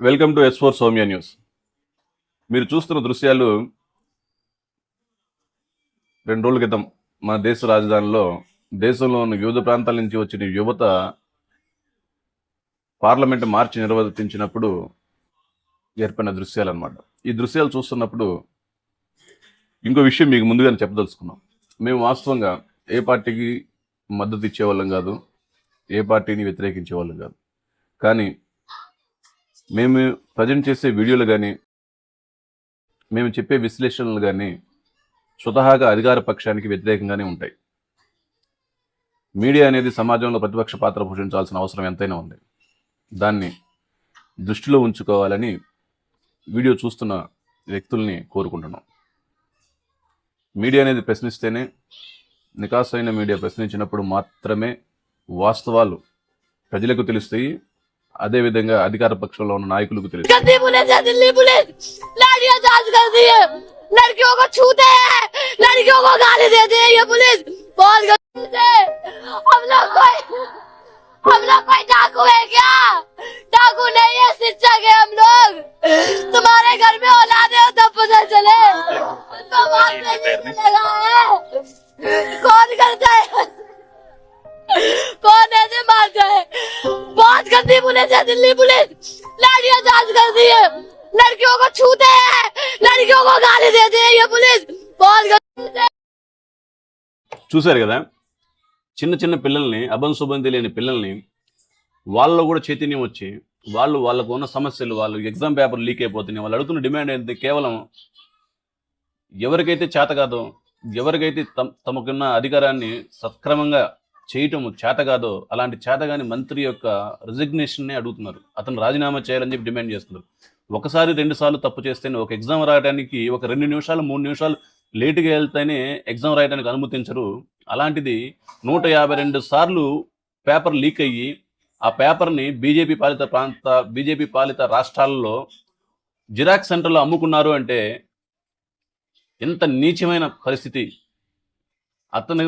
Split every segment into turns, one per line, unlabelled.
Welcome to S4 Soumya news. మీరు చూస్తున్న దృశ్యాలు 2 రోజుల క్రితం మన దేశ రాజధానిలో దేశంలో ఉన్న వివిధ ప్రాంతాల నుంచి వచ్చిన యువత పార్లమెంట్ మార్చి నిర్వహించినప్పుడు ఏర్పడిన దృశ్యాలు అన్నమాట. ఈ దృశ్యాలు చూస్తున్నప్పుడు ఇంకో విషయం మీకు ముందుగానే చెప్పదలుచుకున్నాం. మేము వాస్తవంగా ఏ పార్టీకి మద్దతు ఇచ్చేవాళ్ళం కాదు, ఏ పార్టీని వ్యతిరేకించేవాళ్ళం కాదు. కానీ మేము ప్రజెంట్ చేసే వీడియోలు కానీ మేము చెప్పే విశ్లేషణలు కానీ స్వతహాగా అధికార పక్షానికి వ్యతిరేకంగానే ఉంటాయి. మీడియా అనేది సమాజంలో ప్రతిపక్ష పాత్ర పోషించాల్సిన అవసరం ఎంతైనా ఉంది. దాన్ని దృష్టిలో ఉంచుకోవాలని వీడియో చూస్తున్న వ్యక్తుల్ని కోరుకుంటున్నాం. మీడియా అనేది ప్రశ్నిస్తేనే, నికాసైన మీడియా ప్రశ్నించినప్పుడు మాత్రమే వాస్తవాలు ప్రజలకు తెలుస్తాయి. అదే విధంగా అధికార పక్షంలో ఉన్న నాయకులకు తెలుసు.
हम लोग कोई डाकू है क्या? डाकू नहीं है, शिक्षक है हम लोग। तुम्हारे घर में औलाद है तब पता चले। उनको बात नहीं लगा है। कौन करता है? कौन ऐसे मारता है? बहुत गंदी पुलिस है दिल्ली पुलिस। लाठियां चार्ज करती है, लड़कियों को छूते हैं, लड़कियों को गाली देते हैं ये पुलिस। बहुत गंदी।
చూశారు కదా, చిన్న చిన్న పిల్లల్ని, అభంశుభం తెలియని పిల్లల్ని వాళ్ళలో కూడా చైతన్యం వచ్చి వాళ్ళకు ఉన్న సమస్యలు, వాళ్ళు ఎగ్జామ్ పేపర్ లీక్ అయిపోతున్నాయి, వాళ్ళు అడుగుతున్న డిమాండ్ ఏంటి? కేవలం ఎవరికైతే చేత కాదో, ఎవరికైతే తమకున్న అధికారాన్ని సక్రమంగా చేయటం చేత కాదో అలాంటి చేతగాని మంత్రి యొక్క రిజిగ్నేషన్నే అడుగుతున్నారు. అతను రాజీనామా చేయాలని చెప్పి డిమాండ్ చేస్తున్నారు. ఒకసారి 2 సార్లు తప్పు చేస్తేనే, ఒక ఎగ్జామ్ రాయడానికి ఒక 2 నిమిషాలు 3 నిమిషాలు లేటుగా వెళ్తేనే ఎగ్జామ్ రాయడానికి అనుమతించరు. అలాంటిది 152 సార్లు పేపర్ లీక్ అయ్యి ఆ పేపర్ని బీజేపీ పాలిత రాష్ట్రాల్లో జిరాక్స్ సెంటర్లో అమ్ముకున్నారు అంటే ఎంత నీచమైన పరిస్థితి. అతను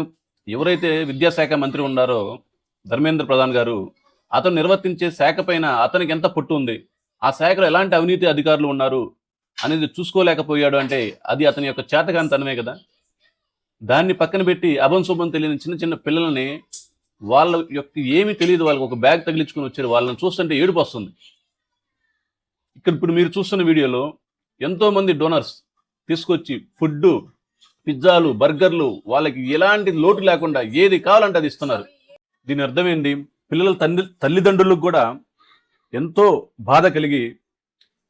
ఎవరైతే విద్యాశాఖ మంత్రి ఉన్నారో ధర్మేంద్ర ప్రధాన్ గారు, అతను నిర్వర్తించే శాఖ పైన అతనికి ఎంత పట్టు ఉంది, ఆ శాఖలో ఎలాంటి అవినీతి అధికారులు ఉన్నారు అనేది చూసుకోలేకపోయాడు అంటే అది అతని యొక్క చేతగానితనమే కదా. దాన్ని పక్కన పెట్టి అభంశుభం తెలియని చిన్న చిన్న పిల్లల్ని, వాళ్ళ యొక్క ఏమీ తెలియదు, వాళ్ళకి ఒక బ్యాగ్ తగిలించుకొని వచ్చారు, వాళ్ళని చూస్తుంటే ఏడుపు వస్తుంది. ఇప్పుడు మీరు చూస్తున్న వీడియోలో ఎంతోమంది డోనర్స్ తీసుకొచ్చి ఫుడ్, పిజ్జాలు, బర్గర్లు, వాళ్ళకి ఎలాంటి లోటు లేకుండా ఏది కావాలంటే అది ఇస్తున్నారు. దీని అర్థం ఏంటి? పిల్లల తల్లిదండ్రులకు కూడా ఎంతో బాధ కలిగి,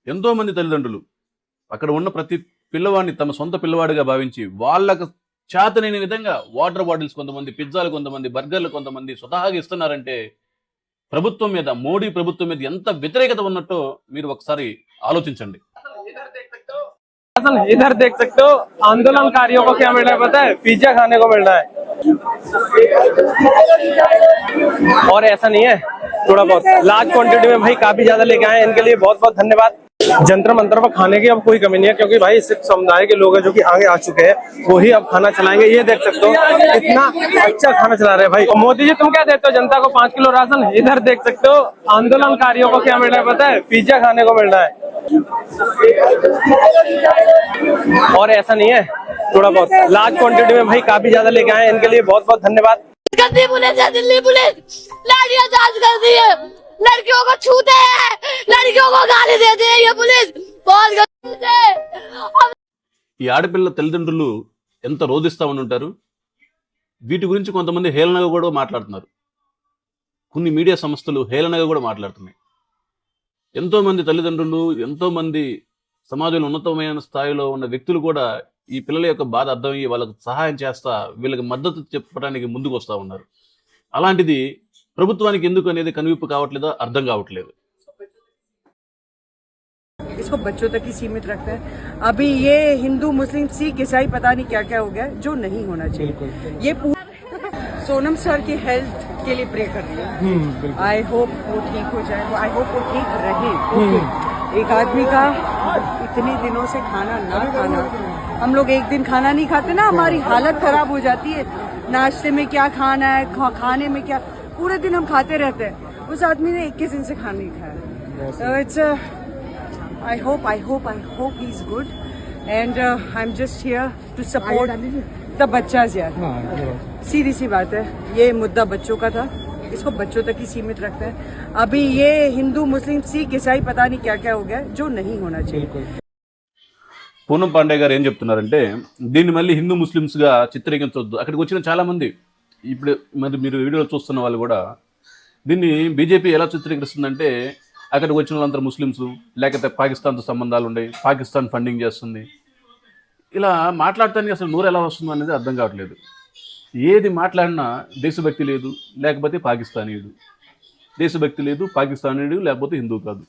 ఎంతోమంది తల్లిదండ్రులు అక్కడ ఉన్న ప్రతి పిల్లవాడిని తమ సొంత పిల్లవాడిగా భావించి వాళ్ళకు చేతనైన విధంగా వాటర్ బాటిల్స్ కొంతమంది, పిజ్జాలు కొంతమంది, బర్గర్లు కొంతమంది స్వతహాగా ఇస్తున్నారంటే ప్రభుత్వం మీద, మోడీ ప్రభుత్వం మీద ఎంత వ్యతిరేకత ఉన్నట్టో మీరు ఒకసారి ఆలోచించండి.
इधर देख सकते हो, आंदोलनकारियों को क्या मिल रहा है पता है? पिज्जा खाने को मिल रहा है। और ऐसा नहीं है, थोड़ा बहुत लार्ज क्वांटिटी में भाई काफी ज्यादा लेके आए, इनके लिए बहुत बहुत धन्यवाद। जंतर मंतर पर खाने की अब कोई कमी नहीं है, क्योंकि भाई सिख समुदाय के लोग हैं जो कि आगे आ चुके हैं, वही अब खाना चलाएंगे। ये देख सकते हो इतना अच्छा खाना चला रहे हैं भाई। मोदी जी तुम क्या देते हो जनता को? 5 किलो राशन। इधर देख सकते हो, आंदोलनकारियों को क्या मिल रहा है पता है? पिज्जा खाने को मिल रहा है। और ऐसा नहीं है, थोड़ा बहुत लार्ज क्वांटिटी में भाई काफी ज्यादा लेके आए, इनके लिए बहुत बहुत धन्यवाद।
गंदी पुलिस है दिल्ली पुलिस। लाठियां चार्ज करती है, लड़कियों को छूते हैं, लड़कियों को गाली देते हैं ये पुलिस। बहुत गंदी है।
ఈ ఆడపిల్ల తల్లిదండ్రులు ఎంత రోధిస్తా ఉంటారు. వీటి గురించి కొంతమంది హేళనగా కూడా మాట్లాడుతున్నారు. కొన్ని మీడియా సంస్థలు హేళనగా కూడా మాట్లాడుతున్నాయి. ఎంతోమంది తల్లిదండ్రులు, ఎంతోమంది సమాజంలో ఉన్నతమైన స్థాయిలో ఉన్న వ్యక్తులు కూడా ఈ పిల్లల యొక్క బాధ అర్థమయ్యి వాళ్ళకు సహాయం చేస్తా, వీళ్ళకి మద్దతు చెప్పడానికి ముందుకు వస్తూ ఉన్నారు. అలాంటిది ప్రభుత్వానికి ఎందుకు అనేది కనువిప్పు కావట్లేదో అర్థం కావట్లేదు.
इसको बच्चों तक ही सीमित रखते हैं। अभी ये हिंदू, मुस्लिम, सिख, ईसाई पता नहीं क्या क्या हो गया, जो नहीं होना चाहिए। ये सोनम सर की हेल्थ के लिए प्रे कर रही है। आई होप वो ठीक हो जाए, आई होप वो ठीक रहे। एक आदमी का इतने दिनों से खाना ना खाना, हम लोग एक दिन खाना नहीं खाते ना, हमारी हालत खराब हो जाती है। नाश्ते में क्या खाना है, खाने में क्या, पूरे दिन हम खाते रहते हैं। उस आदमी ने 21 दिन से खाना नहीं खाया। So it's I hope he's good, and I'm just here to support the बच्चा's यार. सीधी सी बात है, ये मुद्दा बच्चों का था, इसको बच्चों तक ही सीमित रखते हैं. अभी ये हिंदू मुस्लिम सिख ईसाई पता नहीं क्या क्या हो गया है, जो नहीं होना चाहिए.
పూనం పాండే గారు ఏం చెప్తున్నారంటే దీన్ని మళ్ళీ హిందూ ముస్లిమ్స్గా చిత్రీకరించవద్దు. అక్కడికి వచ్చిన చాలామంది ఇప్పుడు మరి మీరు వీడియోలో చూస్తున్న వాళ్ళు కూడా దీన్ని బీజేపీ ఎలా చిత్రీకరిస్తుందంటే అక్కడికి వచ్చిన వాళ్ళందరూ ముస్లిమ్స్, లేకపోతే పాకిస్తాన్తో సంబంధాలు ఉన్నాయి, పాకిస్తాన్ ఫండింగ్ చేస్తుంది, ఇలా మాట్లాడటానికి అసలు నోరు ఎలా వస్తుందో అనేది అర్థం కావట్లేదు. ఏది మాట్లాడినా దేశభక్తి లేదు, లేకపోతే పాకిస్తానీయుడు, దేశభక్తి లేదు, పాకిస్తానీయుడు, లేకపోతే హిందూ కాదు.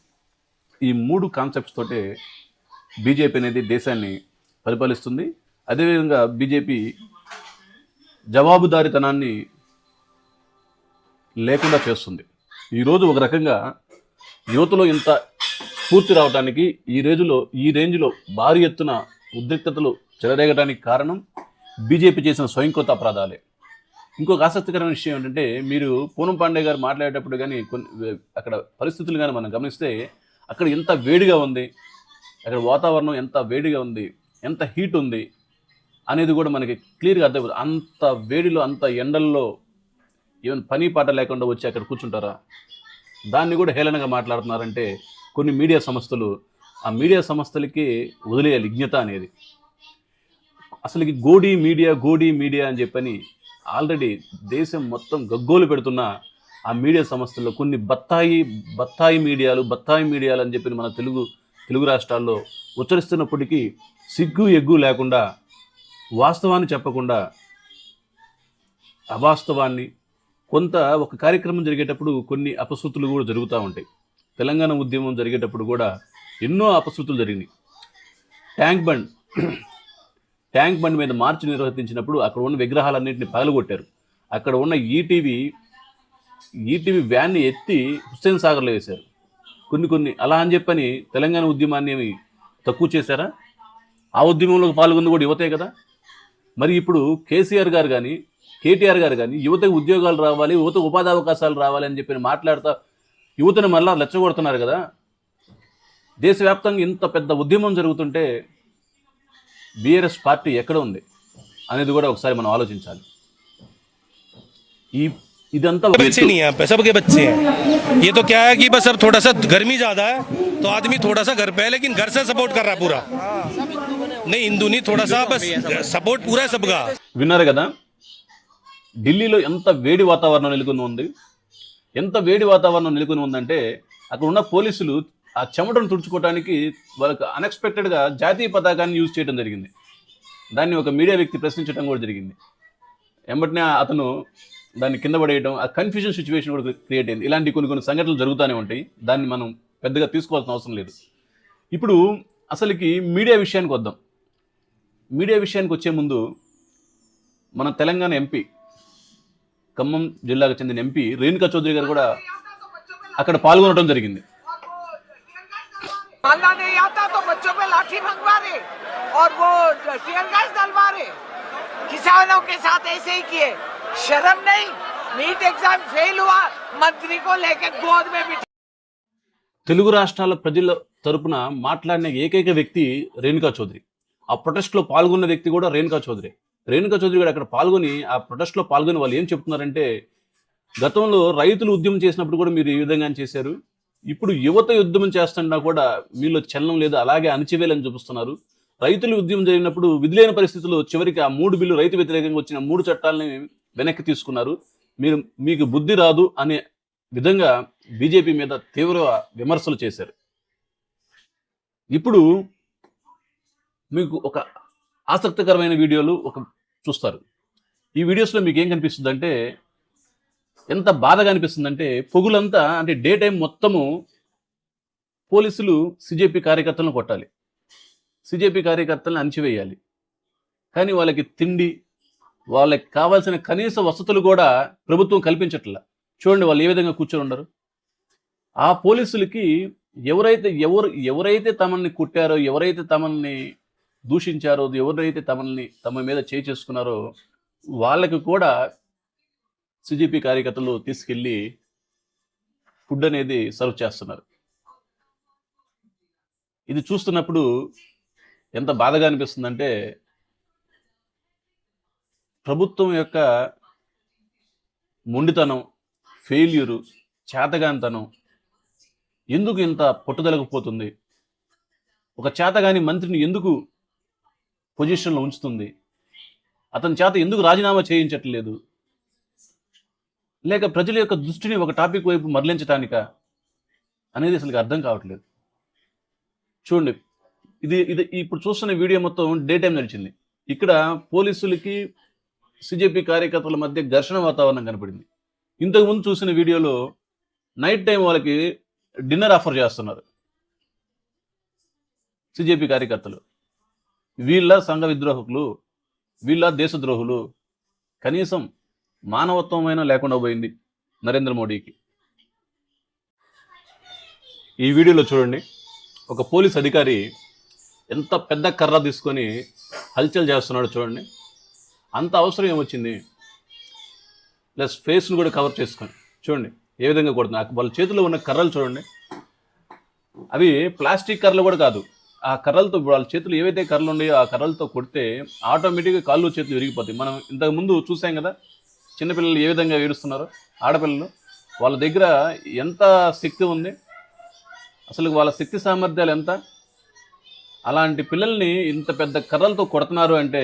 ఈ 3 కాన్సెప్ట్స్ తోటే బీజేపీ అనేది దేశాన్ని పరిపాలిస్తుంది. అదేవిధంగా బీజేపీ జవాబుదారీతనాన్ని లేకుండా చేస్తుంది. ఈరోజు ఒక రకంగా యువతలో ఇంత స్ఫూర్తి రావడానికి ఈ రేంజ్లో భారీ ఎత్తున ఉద్రిక్తతలు చెలరేగడానికి కారణం బీజేపీ చేసిన స్వయంకృత అపరాధాలే. ఇంకొక ఆసక్తికరమైన విషయం ఏంటంటే మీరు పూనం పాండే గారు మాట్లాడేటప్పుడు కానీ అక్కడ పరిస్థితులు కానీ మనం గమనిస్తే అక్కడ ఎంత వేడిగా ఉంది, అక్కడ వాతావరణం ఎంత వేడిగా ఉంది, ఎంత హీట్ ఉంది అనేది కూడా మనకి క్లియర్గా అర్థమవుతుంది. అంత వేడిలో అంత ఎండల్లో ఈవెన్ పని పాట లేకుండా వచ్చి అక్కడ కూర్చుంటారా? దాన్ని కూడా హేళనగా మాట్లాడుతున్నారంటే కొన్ని మీడియా సంస్థలు, ఆ మీడియా సంస్థలకి వదిలేయాలి విజ్ఞత అనేది. అసలుకి గోడీ మీడియా అని చెప్పని ఆల్రెడీ దేశం మొత్తం గగ్గోలు పెడుతున్న ఆ మీడియా సంస్థల్లో కొన్ని బత్తాయి మీడియాలు అని చెప్పి మన తెలుగు రాష్ట్రాల్లో ఉచ్చరిస్తున్నప్పటికీ సిగ్గు ఎగ్గు లేకుండా వాస్తవాన్ని చెప్పకుండా అవాస్తవాన్ని ఒక కార్యక్రమం జరిగేటప్పుడు కొన్ని అపశృతులు కూడా జరుగుతూ ఉంటాయి. తెలంగాణ ఉద్యమం జరిగేటప్పుడు కూడా ఎన్నో అపశృతులు జరిగినాయి. ట్యాంక్ బండ్ మీద మార్చి నిర్వహించినప్పుడు అక్కడ ఉన్న విగ్రహాలన్నింటినీ పగలగొట్టారు. అక్కడ ఉన్న ఈటీవీ వ్యాన్ని ఎత్తి హుస్సేన్ సాగర్లో వేశారు. కొన్ని అలా అని చెప్పని తెలంగాణ ఉద్యమాన్ని ఏమి తక్కువ చేశారా? ఆ ఉద్యమంలో పాల్గొంది కూడా యువతే కదా. మరి ఇప్పుడు కేసీఆర్ గారు కానీ కేటీఆర్ గారు కానీ యువతకు ఉద్యోగాలు రావాలి, యువతకు ఉపాధి అవకాశాలు రావాలి అని చెప్పి మాట్లాడుతూ యువతను మళ్ళా రెచ్చగొడుతున్నారు కదా. దేశవ్యాప్తంగా ఇంత పెద్ద ఉద్యమం జరుగుతుంటే బీఆర్ఎస్ పార్టీ ఎక్కడ ఉంది అనేది కూడా ఒకసారి మనం ఆలోచించాలి. ఇదంతా
बच्चे नहीं है, सबके बच्चे हैं. ये तो क्या है कि बस अब थोड़ा सा गर्मी ज्यादा है तो आदमी थोड़ा सा घर पे है, लेकिन घर से सपोर्ट कर रहा है पूरा. नहीं हिंदू नहीं, थोड़ा सा बस सपोर्ट पूरा है सबका.
విన్నారు కదా, ఢిల్లీలో ఎంత వేడి వాతావరణం నెలకొని ఉందంటే అక్కడ ఉన్న పోలీసులు ఆ చెమటను తుడుచుకోవడానికి వాళ్ళకి అన్ఎక్స్పెక్టెడ్గా జాతీయ పతాకాన్ని యూజ్ చేయడం జరిగింది. దాన్ని ఒక మీడియా వ్యక్తి ప్రశ్నించడం కూడా జరిగింది. వెంబటనే అతను దాన్ని కింద పడేయడం, ఆ కన్ఫ్యూజన్ సిచ్యువేషన్ కూడా క్రియేట్ అయింది. ఇలాంటి కొన్ని సంఘటనలు జరుగుతూనే ఉంటాయి. దాన్ని మనం పెద్దగా తీసుకోవాల్సిన అవసరం లేదు. ఇప్పుడు అసలుకి మీడియా విషయానికి వద్దాం. మీడియా విషయానికి వచ్చే ముందు మన తెలంగాణ ఎంపీ, ఖమ్మం జిల్లాకు చెందిన ఎంపీ రేణుకా చౌదరి గారు కూడా అక్కడ పాల్గొనడం జరిగింది.
नहीं आता तो बच्चों पे लाठी भंगवा रहे और वो टीयर गैस डलवा रहे, किसानों के साथ ऐसे ही किए. शर्म नहीं? नीट एग्जाम फेल हुआ, मंत्री को लेकर गोद में बिठा.
తెలుగు రాష్ట్రాల ప్రజల తరపున మాట్లాడిన ఏకైక వ్యక్తి రేణుకా చౌదరి. ఆ ప్రొటెస్ట్లో పాల్గొన్న వ్యక్తి కూడా రేణుకా చౌదరి గారు అక్కడ పాల్గొని ఆ ప్రొటెస్ట్లో పాల్గొని వాళ్ళు ఏం చెప్తున్నారంటే, గతంలో రైతులు ఉద్యమం చేసినప్పుడు కూడా మీరు ఈ విధంగా చేశారు, ఇప్పుడు యువత ఉద్యమం చేస్తున్నా కూడా మీలో చలనం లేదు, అలాగే అణచివేయాలని చూపిస్తున్నారు. రైతులు ఉద్యమం జరిగినప్పుడు విధులైన పరిస్థితుల్లో చివరికి ఆ 3 బిల్లు రైతు వ్యతిరేకంగా వచ్చిన 3 చట్టాలని వెనక్కి తీసుకున్నారు. మీకు బుద్ధి రాదు అనే విధంగా బీజేపీ మీద తీవ్ర విమర్శలు చేశారు. ఇప్పుడు మీకు ఒక ఆసక్తికరమైన వీడియోలు చూస్తారు. ఈ వీడియోస్లో మీకు ఏం కనిపిస్తుంది అంటే, ఎంత బాధగా అనిపిస్తుందంటే, పొగులంతా అంటే డే టైం మొత్తము పోలీసులు సిజేపీ కార్యకర్తలను కొట్టాలి, సిజేపీ కార్యకర్తలను అణచివేయాలి. కానీ వాళ్ళకి తిండి, వాళ్ళకి కావాల్సిన కనీస వసతులు కూడా ప్రభుత్వం కల్పించట్లా. చూడండి వాళ్ళు ఏ విధంగా కూర్చొని ఉండరు. ఆ పోలీసులకి ఎవరైతే తమల్ని కుట్టారో, ఎవరైతే తమల్ని దూషించారో, ఎవరైతే తమ మీద చేసుకున్నారో వాళ్ళకి కూడా సిజేపీ కార్యకర్తలు తీసుకెళ్ళి ఫుడ్ అనేది సర్వ్ చేస్తున్నారు. ఇది చూస్తున్నప్పుడు ఎంత బాధగా అనిపిస్తుందంటే ప్రభుత్వం యొక్క మొండితనం, ఫెయిల్యూరు, చేతగానితనం ఎందుకు ఇంత పట్టుదలకపోతుంది? ఒక చేతగాని మంత్రిని ఎందుకు పొజిషన్లో ఉంచుతుంది? అతని చేత ఎందుకు రాజీనామా చేయించట్లేదు? లేక ప్రజల యొక్క దృష్టిని ఒక టాపిక్ వైపు మరలించటానిక అనేది అసలు అర్థం కావట్లేదు. చూడండి, ఇది ఇది ఇప్పుడు చూస్తున్న వీడియో మొత్తం డే టైం నడిచింది. ఇక్కడ పోలీసులకి సిజేపీ కార్యకర్తల మధ్య ఘర్షణ వాతావరణం కనపడింది. ఇంతకుముందు చూసిన వీడియోలో నైట్ టైం వాళ్ళకి డిన్నర్ ఆఫర్ చేస్తున్నారు సిజేపీ కార్యకర్తలు. వీళ్ళ సంఘ విద్రోహకులు, వీళ్ళ దేశద్రోహులు. కనీసం మానవత్వమైనా లేకుండా పోయింది నరేంద్ర మోడీకి. ఈ వీడియోలో చూడండి, ఒక పోలీస్ అధికారి ఎంత పెద్ద కర్ర తీసుకొని హల్చల్ చేస్తున్నాడు చూడండి. అంత అవసరం ఏమొచ్చింది? ప్లస్ ఫేస్ను కూడా కవర్ చేసుకొని చూడండి ఏ విధంగా కొడుతుంది. వాళ్ళ చేతిలో ఉన్న కర్రలు చూడండి, అవి ప్లాస్టిక్ కర్రలు కూడా కాదు. ఆ కర్రలతో వాళ్ళ చేతులు ఏవైతే కర్రలు ఉన్నాయో ఆ కర్రలతో కొడితే ఆటోమేటిక్గా కాళ్ళు చేతులు విరిగిపోతాయి. మనం ఇంతకుముందు చూసాం కదా, చిన్నపిల్లలు ఏ విధంగా ఏడుస్తున్నారు, ఆడపిల్లలు. వాళ్ళ దగ్గర ఎంత శక్తి ఉంది, అసలు వాళ్ళ శక్తి సామర్థ్యాలు ఎంత. అలాంటి పిల్లల్ని ఇంత పెద్ద కర్రలతో కొడుతున్నారు అంటే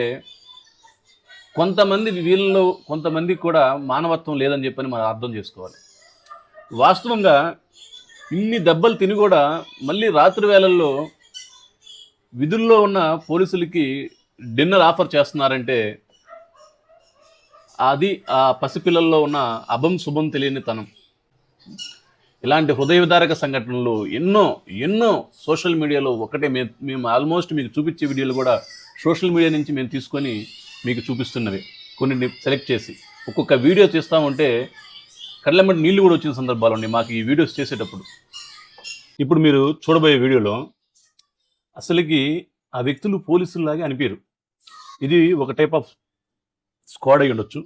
వీళ్ళలో కొంతమందికి కూడా మానవత్వం లేదని చెప్పని మనం అర్థం చేసుకోవాలి. వాస్తవంగా ఇన్ని దెబ్బలు తిని కూడా మళ్ళీ రాత్రి వేళల్లో విధుల్లో ఉన్న పోలీసులకి డిన్నర్ ఆఫర్ చేస్తున్నారంటే అది ఆ పసిపిల్లల్లో ఉన్న అభం శుభం తెలియని తనం. ఇలాంటి హృదయ విదారక సంఘటనలు ఎన్నో సోషల్ మీడియాలో ఒకటే మేము ఆల్మోస్ట్ మీకు చూపించే వీడియోలు కూడా సోషల్ మీడియా నుంచి మేము తీసుకొని మీకు చూపిస్తున్నవి. కొన్ని సెలెక్ట్ చేసి ఒక్కొక్క వీడియో చేస్తామంటే కళ్ళెమ్మటి నీళ్ళు కూడా వచ్చిన సందర్భాలు ఉన్నాయి మాకు ఈ వీడియోస్ చేసేటప్పుడు. ఇప్పుడు మీరు చూడబోయే వీడియోలో అసలుకి ఆ వ్యక్తులు పోలీసుల్లాగే అనిపించరు. ఇది ఒక టైప్ ఆఫ్ స్క్వాడ్ అయి ఉండొచ్చు,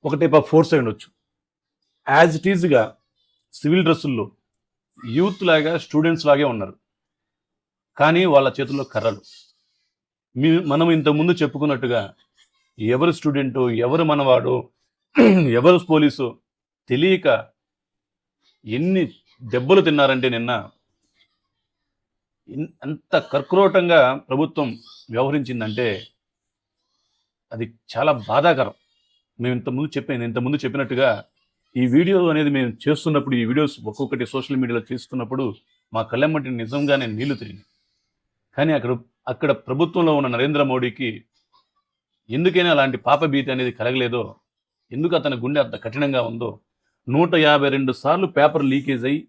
ఒక టైప్ ఆఫ్ ఫోర్స్ అయి ఉండొచ్చు. యాజ్ ఇట్ ఈజ్గా సివిల్ డ్రెస్సుల్లో యూత్ లాగా స్టూడెంట్స్ లాగే ఉన్నారు, కానీ వాళ్ళ చేతుల్లో కర్రలు. మనం ఇంతకుముందు చెప్పుకున్నట్టుగా ఎవరు స్టూడెంటో, ఎవరు మనవాడో, ఎవరు పోలీసు తెలియక ఎన్ని దెబ్బలు తిన్నారంటే నిన్న అంత కర్కరోటంగా ప్రభుత్వం వ్యవహరించిందంటే అది చాలా బాధాకరం. మేము ఇంతకుముందు చెప్పినట్టుగా ఈ వీడియో అనేది మేము చేస్తున్నప్పుడు, ఈ వీడియోస్ ఒక్కొక్కటి సోషల్ మీడియాలో చేస్తున్నప్పుడు మా కళ్ళెమ్మటి నిజంగానే నీళ్లు తిరిగినాయి. కానీ అక్కడ ప్రభుత్వంలో ఉన్న నరేంద్ర మోడీకి ఎందుకైనా అలాంటి పాపభీతి అనేది కలగలేదో, ఎందుకు అతని గుండె అంత కఠినంగా ఉందో. 152 సార్లు పేపర్ లీకేజ్ అయ్యి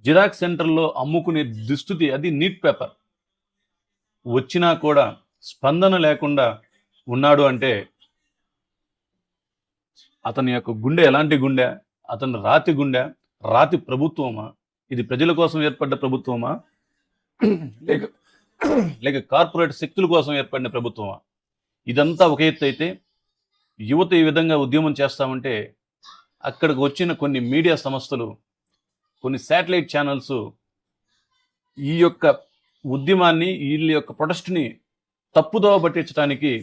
జిరాక్స్ సెంటర్లో అమ్ముకునే దుస్థితి, అది నీట్ పేపర్ వచ్చినా కూడా స్పందన లేకుండా ఉన్నాడు అంటే అతని యొక్క గుండె ఎలాంటి గుండె? అతని రాతి ప్రభుత్వమా? ఇది ప్రజల కోసం ఏర్పడ్డ ప్రభుత్వమా, లేక కార్పొరేట్ శక్తుల కోసం ఏర్పడిన ప్రభుత్వమా? ఇదంతా ఒక ఎత్తు అయితే, యువత ఈ విధంగా ఉద్యమం చేస్తామంటే అక్కడికి వచ్చిన కొన్ని మీడియా సంస్థలు, కొన్ని శాటిలైట్ ఛానల్స్ ఈ యొక్క ఉద్యమాన్ని, వీళ్ళ యొక్క ప్రొటెస్ట్ని తప్పుదోవ పట్టించడానికి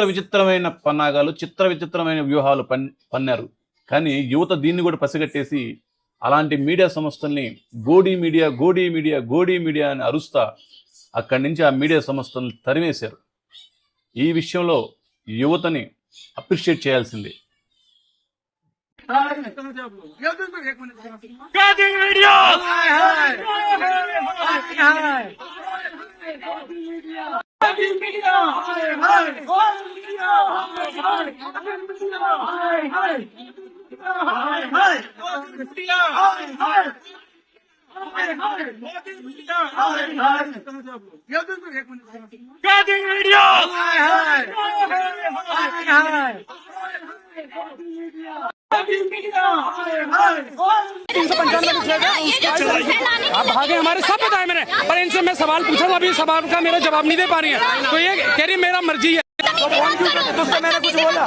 విచిత్రమైన పన్నాగాలు, విచిత్రమైన వ్యూహాలు పన్నారు. కానీ యువత దీన్ని కూడా పసిగట్టేసి అలాంటి మీడియా సంస్థల్ని గోడీ మీడియా అని అరుస్తా అక్కడి నుంచి ఆ మీడియా సంస్థలను తరిమేశారు. ఈ విషయంలో యువతని అప్రిషియేట్ చేయాల్సిందే.
आप भागे, हमारे सब बताया मैंने, पर इनसे मैं सवाल पूछा था, अभी सवाल का मेरा जवाब नहीं दे पा रही है, तो ये कह रही मेरा मर्जी है। तो फोन क्यों करते? तुझसे मैंने कुछ बोला?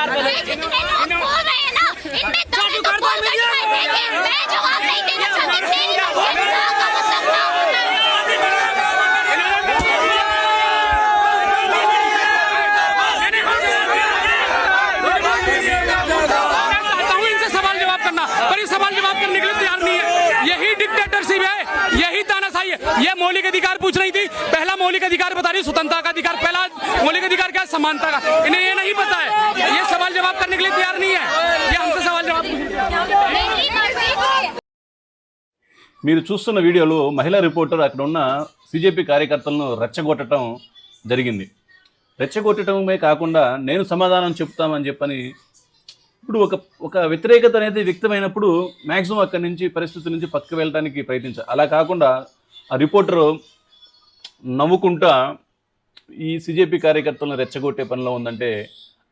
बोल रहे हैं ना, इतने दम तो बोल कर दिखाई, मैं जवाब नहीं देना चाहती थी।
इनसे सवाल जवाब करना, पर ये सवाल जवाब करने के लिए तैयार नहीं है। यही डिक्टेटरशिप है, यही तानाशाही है। ये मौलिक अधिकार पूछ रही थी, पहला मौलिक अधिकार बता रही स्वतंत्रता का अधिकार, पहला मौलिक अधिकार क्या है, समानता का। इन्हें ये नहीं पता है, ये सवाल जवाब करने के लिए तैयार नहीं है। ये हमसे सवाल जवाब
మీరు చూస్తున్న వీడియోలో మహిళా రిపోర్టర్ అక్కడ ఉన్న సిజేపీ కార్యకర్తలను రెచ్చగొట్టడం జరిగింది. రెచ్చగొట్టడమే కాకుండా నేను సమాధానం చెప్తామని చెప్పని ఇప్పుడు ఒక వ్యతిరేకత అనేది వ్యక్తమైనప్పుడు మ్యాక్సిమం అక్కడి నుంచి పరిస్థితి నుంచి పక్కకు వెళ్ళడానికి ప్రయత్నించాలి. అలా కాకుండా ఆ రిపోర్టరు నవ్వుకుంటా ఈ సిజేపీ కార్యకర్తలను రెచ్చగొట్టే పనిలో ఉందంటే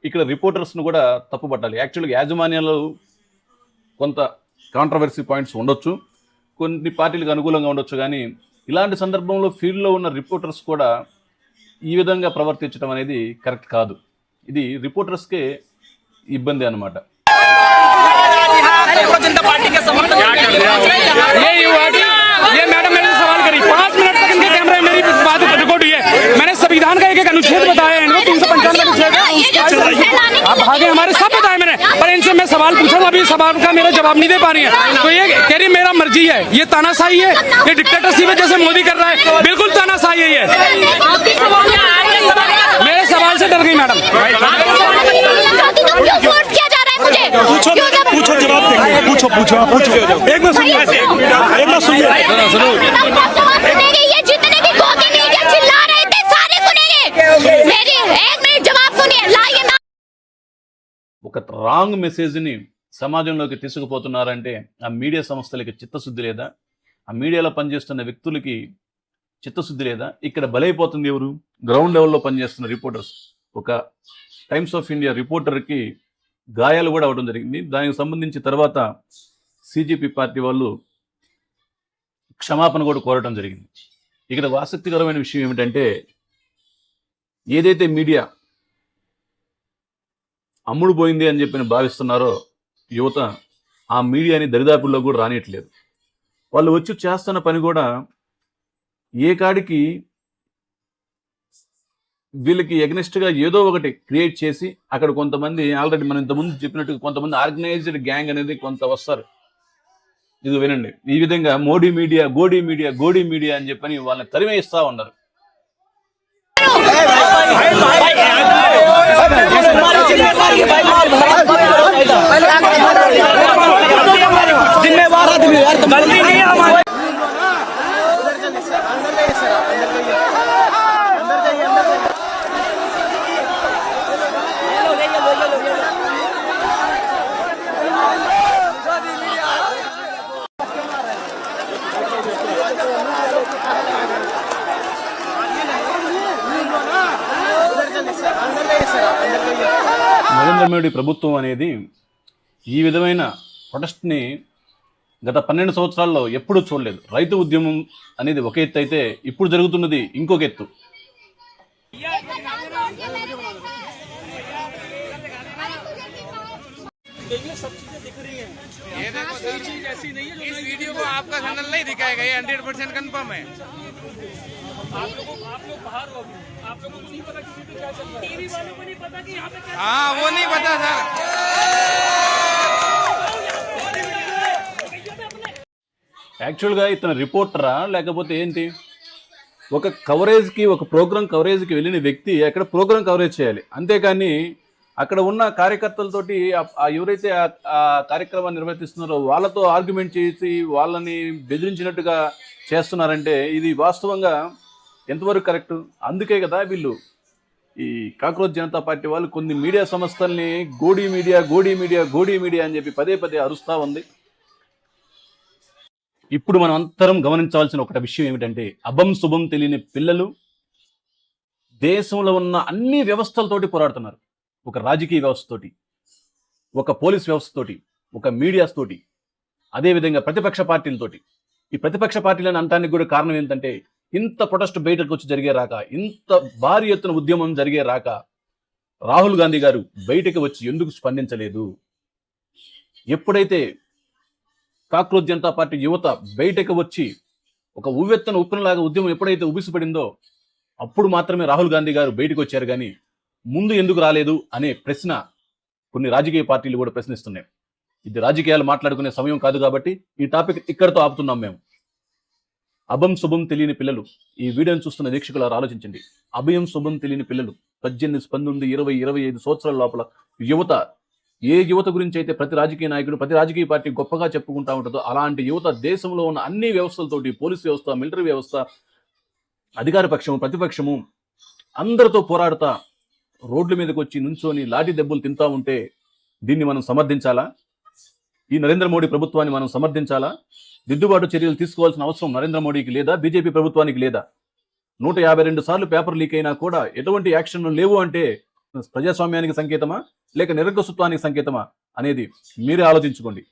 ఇక్కడ రిపోర్టర్స్ను కూడా తప్పుపట్టాలి. యాక్చువల్గా యాజమాన్యాలు కొంత కాంట్రవర్సీ పాయింట్స్ ఉండొచ్చు, కొన్ని పార్టీలకు అనుకూలంగా ఉండొచ్చు, కానీ ఇలాంటి సందర్భంలో ఫీల్డ్లో ఉన్న రిపోర్టర్స్ కూడా ఈ విధంగా ప్రవర్తించడం అనేది కరెక్ట్ కాదు. ఇది రిపోర్టర్స్కే ఇబ్బంది అన్నమాట.
ये मैडम मेरे से सवाल करी, 5 मिनट तक इनके कैमरे में मेरी बात रिकॉर्ड हुई है। मैंने संविधान का एक अनुच्छेद बताया है इनको, 395 अनुच्छेद है। आप भागे, हमारे सब बताए मैंने, पर इनसे मैं सवाल पूछा अभी सवाल का मेरा जवाब नहीं दे पा रही है। तो ये कह रही मेरा मर्जी है, ये तानाशाही है, ये डिक्टेटरशिप है जैसे मोदी कर रहा है, बिल्कुल तानाशाही है ये। मेरे सवाल से डर गई मैडम।
पूछो जवाब देंगे, पूछो एक मिनट सुनिए,
ये जितने भी गोदी मीडिया चिल्ला रहे थे सारे सुनेंगे, मेरी 1 मिनट जवाब सुनिए। लाइए ना,
ఒక రాంగ్ మెసేజ్ని సమాజంలోకి తీసుకుపోతున్నారంటే ఆ మీడియా సంస్థలకి చిత్తశుద్ధి లేదా, ఆ మీడియాలో పనిచేస్తున్న వ్యక్తులకి చిత్తశుద్ధి లేదా? ఇక్కడ బలైపోతుంది ఎవరు? గ్రౌండ్ లెవెల్లో పనిచేస్తున్న రిపోర్టర్స్. ఒక టైమ్స్ ఆఫ్ ఇండియా రిపోర్టర్కి గాయాలు కూడా అవ్వడం జరిగింది. దానికి సంబంధించి తర్వాత సిజేపీ పార్టీ వాళ్ళు క్షమాపణ కూడా కోరడం జరిగింది. ఇక్కడ ఆసక్తికరమైన విషయం ఏమిటంటే, ఏదైతే మీడియా అమ్ముడు పోయింది అని చెప్పి భావిస్తున్నారో యువత, ఆ మీడియాని దరిదాపుల్లో కూడా రానియట్లేదు. వాళ్ళు వచ్చి చేస్తున్న పని కూడా ఏ కాడికి వీళ్ళకి ఎగ్నెస్ట్గా ఏదో ఒకటి క్రియేట్ చేసి అక్కడ కొంతమంది ఆల్రెడీ మనం ఇంతకుముందు చెప్పినట్టుగా కొంతమంది ఆర్గనైజ్డ్ గ్యాంగ్ అనేది కొంత వస్తారు. ఇది వినండి, ఈ విధంగా మోడీ మీడియా, గోడీ మీడియా అని చెప్పని వాళ్ళని తరిమేస్తా ఉన్నారు. నరేంద్ర మోడీ ప్రభుత్వం అనేది ఈ విధమైన ప్రొటెస్ట్ని గత 12 సంవత్సరాల్లో ఎప్పుడూ చూడలేదు. రైతు ఉద్యమం అనేది ఒక ఎత్తు అయితే ఇప్పుడు జరుగుతున్నది ఇంకొక ఎత్తు.
ये देखो सर, इस वीडियो को आपका चैनल नहीं दिखाएगा, ये 100% कंफर्म है। आप लोगों बाहर हो, आप लोगों को नहीं पता किसी पे क्या चल रहा है, टीवी वालों को नहीं पता कि यहाँ पे क्या। हाँ, वो नहीं पता सर।
యాక్చువల్గా ఇతను రిపోర్టరా లేకపోతే ఏంటి? ఒక కవరేజ్కి, ఒక ప్రోగ్రామ్ కవరేజ్కి వెళ్ళిన వ్యక్తి అక్కడ ప్రోగ్రామ్ కవరేజ్ చేయాలి, అంతేకాని అక్కడ ఉన్న కార్యకర్తలతోటి ఎవరైతే ఆ కార్యక్రమాన్ని నిర్వర్తిస్తున్నారో వాళ్ళతో ఆర్గ్యుమెంట్ చేసి వాళ్ళని బెదిరించినట్టుగా చేస్తున్నారంటే ఇది వాస్తవంగా ఎంతవరకు కరెక్ట్? అందుకే కదా వీళ్ళు ఈ కాక్రోచ్ జనతా పార్టీ వాళ్ళు కొన్ని మీడియా సంస్థల్ని గోడీ మీడియా అని చెప్పి పదే పదే అరుస్తూ ఉంది. ఇప్పుడు మనం అందరం గమనించాల్సిన ఒక విషయం ఏమిటంటే, అభం శుభం తెలియని పిల్లలు దేశంలో ఉన్న అన్ని వ్యవస్థలతోటి పోరాడుతున్నారు. ఒక రాజకీయ వ్యవస్థతోటి, ఒక పోలీస్ వ్యవస్థతోటి, ఒక మీడియాస్ తోటి, అదేవిధంగా ప్రతిపక్ష పార్టీలతోటి. ఈ ప్రతిపక్ష పార్టీలను అనడానికి కూడా కారణం ఏంటంటే, ఇంత ప్రొటెస్ట్ బయటకు వచ్చి జరిగే రాక, ఇంత భారీ ఎత్తున ఉద్యమం జరిగే రాక రాహుల్ గాంధీ గారు బయటకు వచ్చి ఎందుకు స్పందించలేదు? ఎప్పుడైతే కాక్రోచ్ జనతా పార్టీ యువత బయటకు వచ్చి ఒక ఉవ్వెత్తన ఉప్పెనలాగా ఉద్యమం ఎప్పుడైతే ఉబిసిపడిందో అప్పుడు మాత్రమే రాహుల్ గాంధీ గారు బయటకు వచ్చారు. కానీ ముందు ఎందుకు రాలేదు అనే ప్రశ్న కొన్ని రాజకీయ పార్టీలు కూడా ప్రశ్నిస్తున్నాయి. ఇది రాజకీయాలు మాట్లాడుకునే సమయం కాదు కాబట్టి ఈ టాపిక్ ఇక్కడితో ఆపుతున్నాం మేము. అభం శుభం తెలియని పిల్లలు, ఈ వీడియోని చూస్తున్న వీక్షకులారా ఆలోచించండి. అభయం శుభం తెలియని పిల్లలు 18, 19, 20, 25 సంవత్సరాల లోపల యువత, ఏ యువత గురించి అయితే ప్రతి రాజకీయ నాయకుడు ప్రతి రాజకీయ పార్టీ గొప్పగా చెప్పుకుంటా ఉంటుందో అలాంటి యువత దేశంలో ఉన్న అన్ని వ్యవస్థలతోటి, పోలీస్ వ్యవస్థ, మిలిటరీ వ్యవస్థ, అధికార పక్షము ప్రతిపక్షము అందరితో పోరాడుతా రోడ్ల మీదకి వచ్చి నుంచొని లాఠీ దెబ్బలు తింటా ఉంటే దీన్ని మనం సమర్థించాలా? ఈ నరేంద్ర మోడీ ప్రభుత్వాన్ని మనం సమర్థించాలా? దిద్దుబాటు చర్యలు తీసుకోవాల్సిన అవసరం నరేంద్ర మోడీకి లేదా? బీజేపీ ప్రభుత్వానికి లేదా? 152 సార్లు పేపర్ లీక్ అయినా కూడా ఎటువంటి యాక్షన్లు లేవు అంటే ప్రజాస్వామ్యానికి సంకేతమా లేక నిరంకుశత్వానికి సంకేతమా అనేది మీరే ఆలోచించుకోండి.